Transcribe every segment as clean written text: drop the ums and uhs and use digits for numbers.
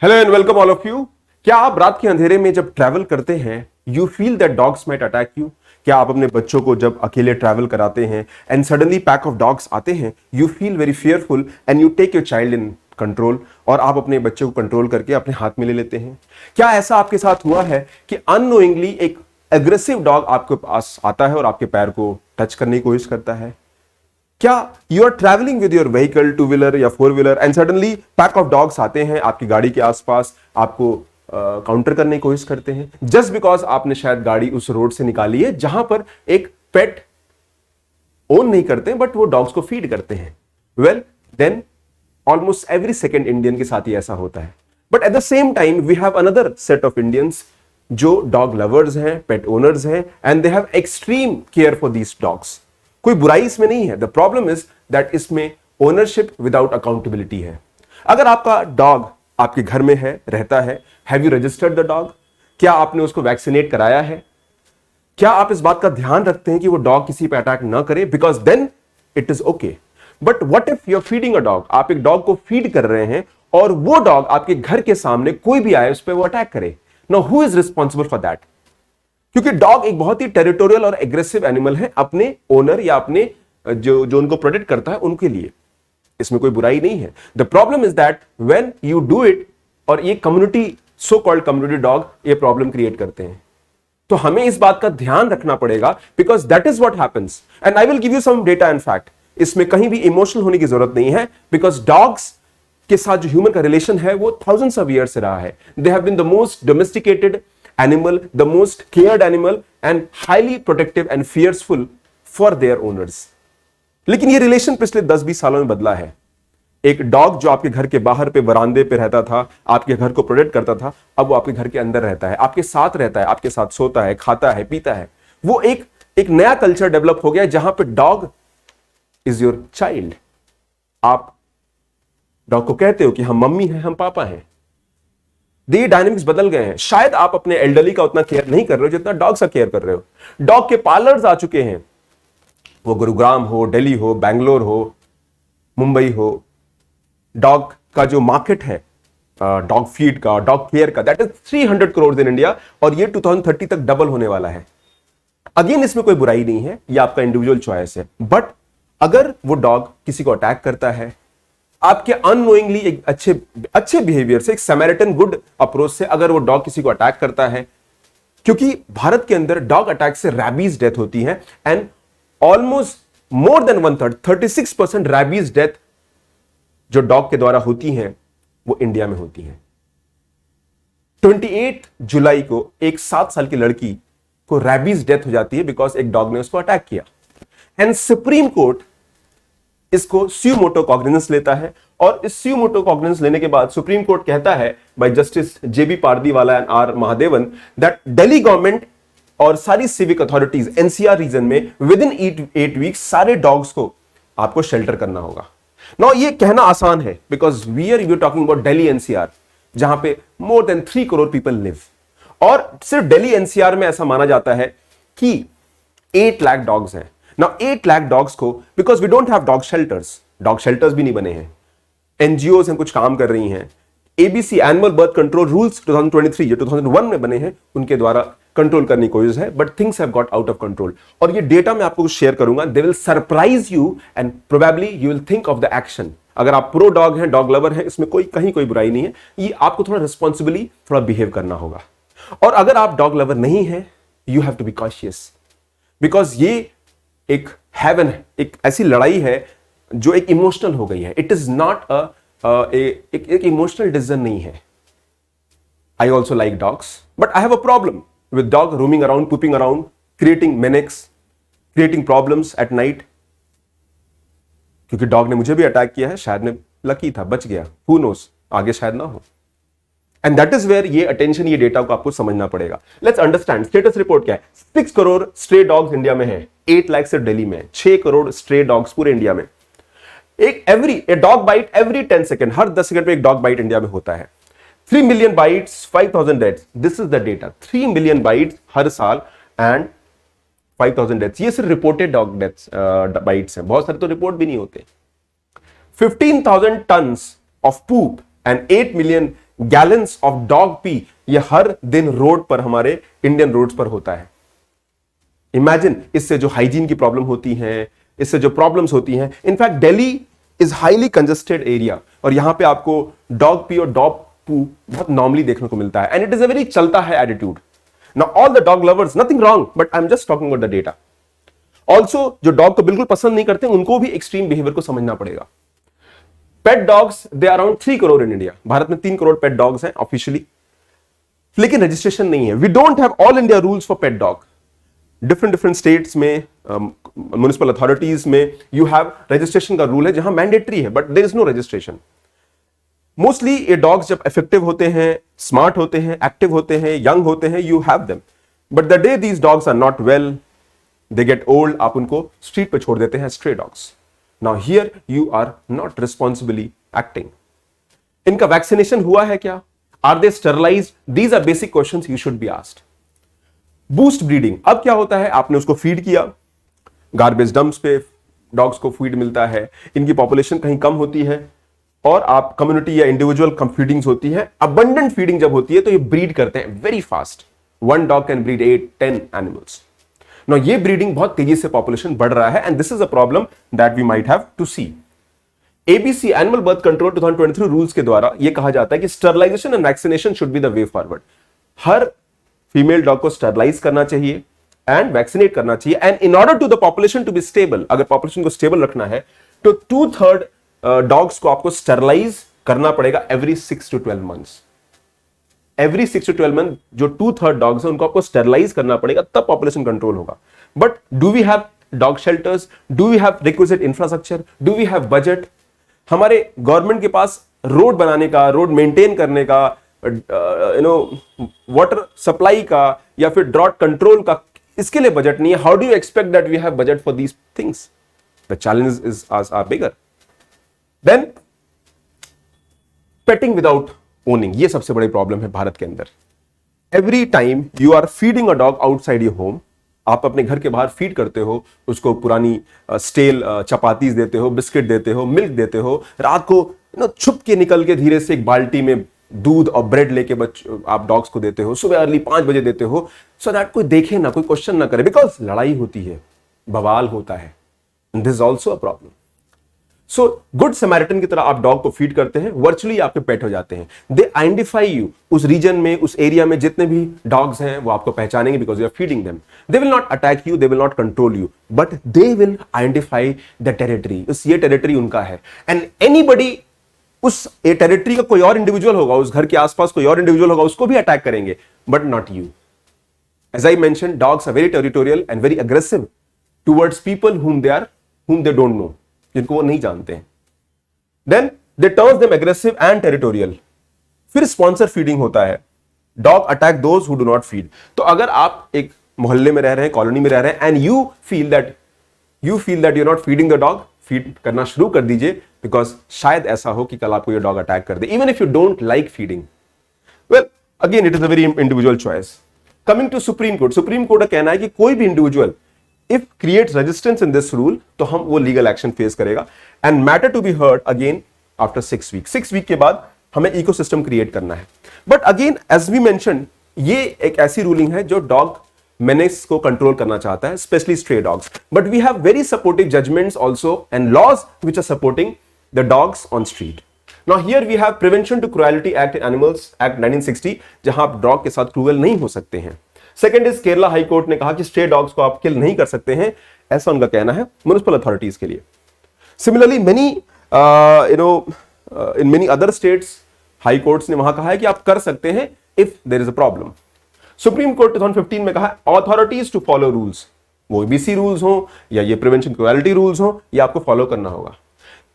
Hello and welcome all of you. क्या आप रात के अंधेरे में जब ट्रैवल करते हैं you feel that dogs might attack you? क्या आप अपने बच्चों को जब अकेले ट्रैवल कराते हैं and suddenly pack of dogs आते हैं you feel very fearful and you take your child in control और आप अपने बच्चे को कंट्रोल करके अपने हाथ में ले लेते हैं? क्या ऐसा आपके साथ हुआ है कि अननोइंगली एक एग्रेसिव डॉग आपके पास आता है और आपके पैर को टच करने की कोशिश करता है? क्या you are travelling with your vehicle, two wheeler या four wheeler, and suddenly pack of dogs आते हैं आपकी गाड़ी के आसपास, आपको काउंटर करने की कोशिश करते हैं जस्ट बिकॉज आपने शायद गाड़ी उस रोड से निकाली है जहां पर एक पेट ओन नहीं करते बट वो डॉग्स को फीड करते हैं? Well then almost every second Indian के साथ ही ऐसा होता है। But at the same time we have another set of Indians जो डॉग लवर्स हैं, पेट ओनर्स हैं, and they have extreme care for these dogs. कोई बुराई इसमें नहीं है। द प्रॉब्लम इज दैट इसमें ओनरशिप विदाउट अकाउंटेबिलिटी है। अगर आपका डॉग आपके घर में है, रहता है, have you registered the dog? क्या आपने उसको वैक्सीनेट कराया है? क्या आप इस बात का ध्यान रखते हैं कि वो डॉग किसी पे अटैक ना करे? Because then it is okay. But what if you are feeding a dog? आप एक डॉग को फीड कर रहे हैं और वो डॉग आपके घर के सामने कोई भी आए उस पर वो अटैक करे। Now who is responsible for that? क्योंकि डॉग एक बहुत ही टेरिटोरियल और एग्रेसिव एनिमल है अपने ओनर या अपने जो उनको प्रोटेक्ट करता है उनके लिए। इसमें कोई बुराई नहीं है। The problem is that when you do it, और ये community, so called community dog ये प्रॉब्लम क्रिएट करते हैं। तो हमें इस बात का ध्यान रखना पड़ेगा because that is what happens. And I will give you some data and fact. इसमें कहीं भी इमोशनल होने की जरूरत नहीं है बिकॉज डॉग्स के साथ जो ह्यूमन का रिलेशन है वो थाउजेंड्स ऑफ ईयर्स से रहा है। They have been the most domesticated animal, the most cared animal and highly protective and fearful for their owners. लेकिन ये रिलेशन पिछले 10-20 सालों में बदला है। एक डॉग जो आपके घर के बाहर पे वरांदे पे रहता था, आपके घर को प्रोटेक्ट करता था, अब वो आपके घर के अंदर रहता है, आपके साथ रहता है, आपके साथ सोता है, खाता है, पीता है। वो एक नया कल्चर डेवलप हो गया जहां पे डॉग इज योर चाइल्ड। आप डॉग को कहते हो कि हम मम्मी हैं, हम पापा हैं। ये डायनेमिक्स बदल गए हैं। शायद आप अपने एल्डरली का उतना केयर नहीं कर रहे हो जितना डॉग का केयर कर रहे हो। डॉग के पार्लर्स आ चुके हैं, वो गुरुग्राम हो, दिल्ली हो, बैंगलोर हो, मुंबई हो। डॉग का जो मार्केट है डॉग फीड का, डॉग केयर का, that is 300 crore in India और ये 2030 तक डबल होने वाला है। अगेन इसमें कोई बुराई नहीं है, ये आपका इंडिविजुअल चॉइस है। बट अगर वो डॉग किसी को अटैक करता है आपके अननोइंगली, एक अच्छे बिहेवियर से, एक समैरिटन गुड अप्रोच से, अगर वो डॉग किसी को अटैक करता है, क्योंकि भारत के अंदर डॉग अटैक से रैबीज डेथ होती है and almost more than 1/3, 36% rabies death जो डॉग के द्वारा होती हैं वो इंडिया में होती हैं। 28 जुलाई को एक 7 साल की लड़की को रैबीज डेथ हो जाती है बिकॉज एक डॉग ने उसको अटैक किया। एंड सुप्रीम कोर्ट इसको स्यू मोटो कॉग्निजेंस लेता है और इस स्यू मोटो कॉग्निजेंस लेने के बाद सुप्रीम कोर्ट कहता है by justice JB Pardiwala and R Mahadevan that Delhi government और सारी सिविक अथॉरिटीज एनसीआर रीजन में विद इन 8 वीक्स सारे डॉग्स को आपको शेल्टर करना होगा। नाउ ये कहना आसान है because we are talking about Delhi NCR जहां पे more than 3 crore people live, और सिर्फ दिल्ली एनसीआर में ऐसा माना जाता है कि 8 लाख डॉग्स हैं। Now 8 लाख डॉग्स को, because we don't have dog shelters भी नहीं बने हैं, एनजीओज हैं कुछ काम कर रही हैं, ABC animal birth control rules 2023 जो 2001 में बने हैं उनके द्वारा कंट्रोल करने की कोशिश है, but things have got out of control. और ये डेटा मैं आपको शेयर करूंगा, they will surprise you and probably you will think of the action. अगर आप प्रो डॉग हैं, डॉग लवर हैं, इसमें कहीं कोई बुराई नहीं है, ये आपको थोड़ा रिस्पॉन्सिबली थोड़ा बिहेव करना होगा। और अगर आप डॉग लवर नहीं है you have to be cautious because ये एक हेवन, एक ऐसी लड़ाई है जो एक इमोशनल हो गई है। इट इज नॉट एक इमोशनल डिसीजन नहीं है। I also like dogs but I have a problem with dog roaming around, pooping around, creating menaces, creating problems at night. क्योंकि डॉग ने मुझे भी अटैक किया है, शायद मैं लकी था, बच गया, हु नोस, आगे शायद ना हो। एंड दैट इज वेयर ये अटेंशन, ये डेटा को आपको समझना पड़ेगा। लेट्स अंडरस्टैंड स्टेटस रिपोर्ट क्या है। 6 करोड़ स्ट्रे डॉग्स इंडिया में है, 8 लाख सिर्फ दिल्ली में, 6 करोड़ स्ट्रे डॉग्स पूरे इंडिया में। A dog bite every 10 second, हर 10 सेकेंड पे एक डॉग बाइट इंडिया में होता है। 3 million bites, 5,000 deaths, this is the data. 3 million bites हर साल एंड 5,000 डेथ्स। ये सिर्फ रिपोर्टेड डॉग डेथ्स बाइट्स हैं, बहुत सारे तो रिपोर्ट भी नहीं होते। 15,000 tons of poop and 8 million gallons of dog P ये हर दिन रोड पर, हमारे इंडियन रोड्स पर होता है। इमेजिन, इससे जो हाइजीन की प्रॉब्लम होती है, इससे जो प्रॉब्लम्स होती हैं। In fact Delhi is highly congested area और यहां पे आपको डॉग पी और डॉग पू बहुत नॉर्मली देखने को मिलता है, and it is a very चलता है attitude. Now all the dog lovers, nothing wrong, but I am just talking about the data. Also जो डॉग को बिल्कुल पसंद नहीं करते उनको भी एक्सट्रीम बिहेवियर को समझना पड़ेगा। Pet dogs they around 3 crore in India. Bharat में 3 करोड़ पेट डॉग्स हैं ऑफिशियली, लेकिन रजिस्ट्रेशन नहीं है। We don't have all India rules for pet dog. Different states में, म्युनिसिपल अथॉरिटीज में यू हैव रजिस्ट्रेशन का रूल है जहां मैंडेटरी है, but there is no registration. Mostly ये डॉग्स जब इफेक्टिव होते हैं, स्मार्ट होते हैं, एक्टिव होते हैं, यंग होते हैं, you have them. But the day these dogs are not well, they get old, आप उनको स्ट्रीट पे छोड़ देते हैं, stray dogs. Now here you are not responsibly acting. इनका वैक्सीनेशन हुआ है क्या? Are they sterilized? These are basic questions you should be asked. Boost breeding, अब क्या होता है, आपने उसको फीड किया, गार्बेज डंप्स पे डॉग्स को फीड मिलता है, इनकी पॉपुलेशन कहीं कम होती है और आप कम्युनिटी या इंडिविजुअल फीडिंग्स होती है। अबंडेंट फीडिंग जब होती है तो ये ब्रीड करते हैं very fast. 1 dog can breed 8-10 animals. No, ये ब्रीडिंग बहुत तेजी से पॉपुलेशन बढ़ रहा है, and this is a problem that we might have to see. ABC, animal birth control 2023 rules के द्वारा यह कहा जाता है कि sterilization and vaccination should be the way forward. हर फीमेल डॉग को स्टरलाइज करना चाहिए एंड वैक्सीनेट करना चाहिए, and in order to the population to be stable, अगर पॉपुलेशन को स्टेबल रखना है तो 2/3 डॉग्स को आपको स्टरलाइज करना पड़ेगा every 6 to 12 months. Every 6 to 12 month जो 2/3 डॉग्स हैं उनको आपको स्टरलाइज करना पड़ेगा, तब पॉपुलेशन कंट्रोल होगा। But do we have dog shelters? Do we have requisite infrastructure? Do we have budget? हमारे गवर्नमेंट के पास रोड बनाने का, रोड मेंटेन करने का, वाटर सप्लाई का या फिर ड्रॉट कंट्रोल का, इसके लिए बजट नहीं है। How do you expect that we have budget for these things? The challenge is are bigger. Then petting without owning, ये सबसे बड़ी प्रॉब्लम है भारत के अंदर। Every time you are feeding a dog outside your home, आप अपने घर के बाहर फीड करते हो, उसको पुरानी स्टेल चपातीज देते हो, बिस्किट देते हो, मिल्क देते हो, रात को छुप के निकल के धीरे से एक बाल्टी में दूध और ब्रेड लेके आप डॉग्स को देते हो, सुबह अर्ली 5 बजे देते हो, सो दैट कोई देखे ना, कोई क्वेश्चन ना करे, बिकॉज लड़ाई होती है, बवाल होता है। This is also a problem. So good Samaritan की तरह आप डॉग को फीड करते हैं, वर्चुअली आपके पेट हो जाते हैं। दे आइडेंटिफाई यू, उस रीजन में, उस एरिया में जितने भी डॉग्स हैं वो आपको पहचानेंगे, because you are feeding them. They will not attack you, they will not control you, but they will identify the territory. ये टेरिटरी उनका है, एंड एनीबडी, उस टेरिटरी का कोई और इंडिविजुअल होगा, उस घर के आसपास कोई और इंडिविजुअल होगा, उसको भी अटैक करेंगे, but not you. As I mention, dogs are very territorial and very aggressive towards people whom they don't know, जिनको वो नहीं जानते हैं। Then they turns them aggressive and territorial. फिर स्पॉन्सर फीडिंग होता है, dog attack those who do not feed. तो अगर आप एक मोहल्ले में रह रहे हैं, कॉलोनी में रह रहे हैं, and you feel that you are not feeding the dog, feed करना शुरू कर दीजिए, बिकॉज शायद ऐसा हो कि कल आपको ये डॉग अटैक कर दे, even if you don't like feeding. Well, again it is a very individual choice. Coming to supreme court, supreme court का कहना है कि कोई भी individual if creates resistance in this rule तो हम वो लीगल एक्शन फेस करेगा, and matter to be heard again after 6 week. 6 week के बाद हमें इकोसिस्टम क्रिएट करना है। But again as we mention, ये एक ऐसी रूलिंग है जो डॉग मेनेस को कंट्रोल करना चाहता है, specially stray dogs. But we have very supportive judgements also and laws which are supporting the dogs on street. Now here we have prevention to cruelty act in animals act 1960, जहां आप dog के साथ cruel नहीं हो सकते हैं। Second is Kerala high court ने कहा कि स्ट्रे डॉग्स को आप किल नहीं कर सकते हैं, ऐसा उनका कहना है म्युनिसिपल अथॉरिटीज के लिए। Similarly many in many other states high courts ने वहां कहा है कि आप कर सकते हैं if there is a problem. Supreme Court 2015 में कहा अथॉरिटीज टू फॉलो रूल्स, वो बीसी रूल्स हो या ये प्रिवेंशन क्वालिटी रूल्स हो, ये आपको फॉलो करना होगा।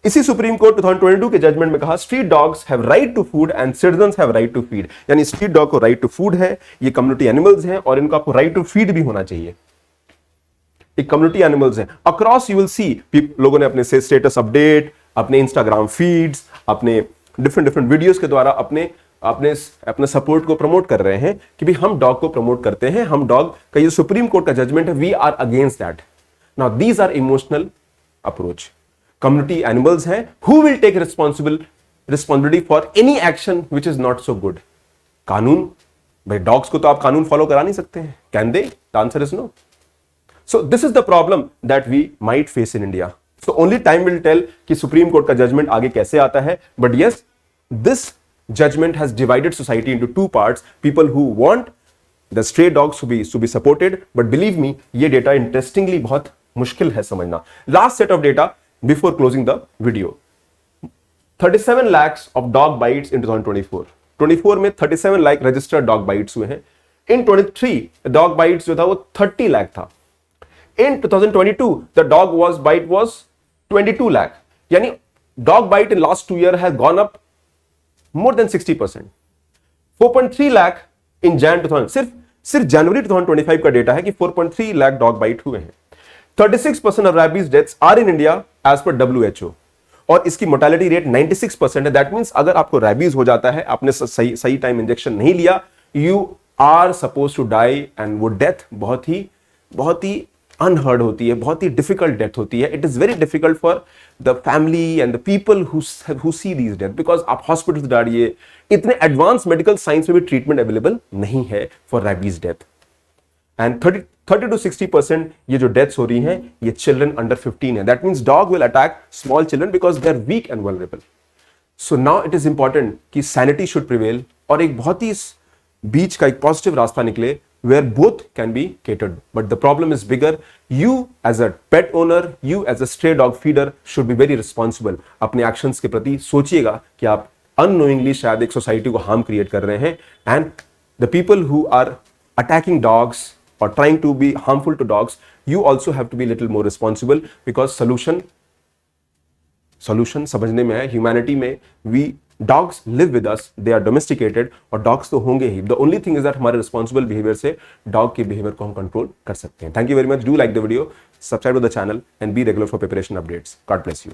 इसी सुप्रीम कोर्ट 2022 के जजमेंट में कहा street dogs have right to food and citizens have right to feed, यानी स्ट्रीट डॉग को राइट टू फूड है, ये कम्युनिटी एनिमल्स हैं और इनको आपको राइट टू फीड भी होना चाहिए। एक कम्युनिटी एनिमल्स हैं। अक्रॉस यू विल सी लोगों ने अपने स्टेटस अपडेट, अपने इंस्टाग्राम फीड्स, अपने डिफरेंट वीडियोस के द्वारा अपने सपोर्ट को प्रमोट कर रहे हैं कि भी हम डॉग को प्रमोट करते हैं, हम डॉग का ये सुप्रीम कोर्ट का जजमेंट है, we are against that. Now these are emotional approach. Community animals हैं, who will take responsible responsibility for any action which is not so good? कानून, भाई डॉग्स को तो आप कानून फॉलो करा नहीं सकते हैं, can they? The answer is no. So this is the problem that we might face in India. So only time will tell कि सुप्रीम कोर्ट का जजमेंट आगे कैसे आता है. But yes, this judgment has divided society into two parts. People who want the stray dogs to be supported, but believe me, ये data interestingly बहुत मुश्किल है समझना. Last set of data before closing the video. 37 lakhs of dog bites in 2024. 24 में 37 lakh registered dog bites हुए हैं. In 23 dog bites जो था वो 30 लाख था. In 2022 the dog bite was 22 lakh. यानी dog bite in last 2 years has gone up more than 60%. 4.3 lakh in Jan 2000. सिर्फ जनवरी 2025 का डेटा है कि 4.3 लाख डॉग बाइट हुए हैं. 36% of rabies deaths are in India as per WHO, और इसकी mortality rate 96% है. दैट मींस अगर आपको रैबीज हो जाता है, आपने सही टाइम इंजेक्शन नहीं लिया, you are suppose to die. And वो डेथ बहुत ही अनहर्ड होती है, बहुत ही डिफिकल्ट डेथ होती है. It is very difficult for the family and the people who see these death, because आप हॉस्पिटल डालिए, इतने एडवांस मेडिकल साइंस में भी ट्रीटमेंट अवेलेबल नहीं है for rabies death. And 30 to 60% ये जो डेथ्स हो रही हैं ये चिल्ड्रन अंडर 15 है. That means dog will attack small children because they are weak and vulnerable. So now it is important कि सैनिटी शुड प्रिवेल, और एक बहुत ही बीच का एक पॉजिटिव रास्ता निकले where both can be catered. But the problem is bigger. You as a pet owner, you as a stray dog feeder should be very responsible. अपने actions के प्रति सोचिएगा कि आप unknowingly शायद एक सोसाइटी को harm create कर रहे हैं. And the people who are attacking dogs or trying to be harmful to dogs, you also have to be little more responsible, because solution समझने में है. Humanity में dogs live with us, they are domesticated, और dogs तो होंगे ही. The only thing is that हमारे responsible behavior से dog के behavior को हम control कर सकते हैं. Thank you very much. Do like the video, subscribe to the channel and be regular for preparation updates. God bless you.